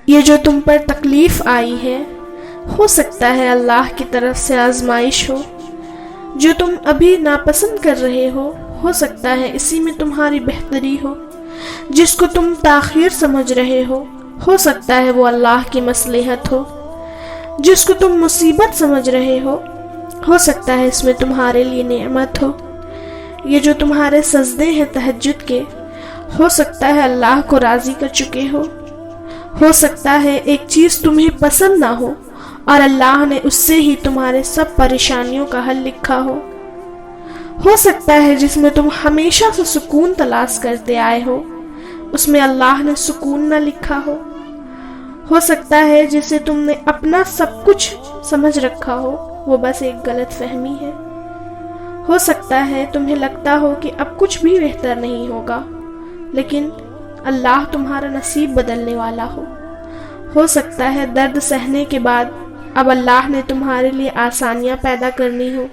یہ جو تم پر تکلیف آئی ہے، ہو سکتا ہے اللہ کی طرف سے آزمائش ہو۔ جو تم ابھی ناپسند کر رہے ہو سکتا ہے اسی میں تمہاری بہتری ہو۔ جس کو تم تاخیر سمجھ رہے ہو سکتا ہے وہ اللہ کی مصلحت ہو۔ جس کو تم مصیبت سمجھ رہے ہو سکتا ہے اس میں تمہارے لیے نعمت ہو۔ یہ جو تمہارے سجدے ہیں تہجد کے، ہو سکتا ہے اللہ کو راضی کر چکے ہو سکتا ہے ایک چیز تمہیں پسند نہ ہو اور اللہ نے اس سے ہی تمہارے سب پریشانیوں کا حل لکھا ہو سکتا ہے جس میں تم ہمیشہ سے سکون تلاش کرتے آئے ہو اس میں اللہ نے سکون نہ لکھا ہو سکتا ہے جسے تم نے اپنا سب کچھ سمجھ رکھا ہو وہ بس ایک غلط فہمی ہے۔ ہو سکتا ہے تمہیں لگتا ہو کہ اب کچھ بھی بہتر نہیں ہوگا، لیکن اللہ تمہارا نصیب بدلنے والا ہو سکتا ہے درد سہنے کے بعد اب اللہ نے تمہارے لیے آسانیاں پیدا کرنی ہو۔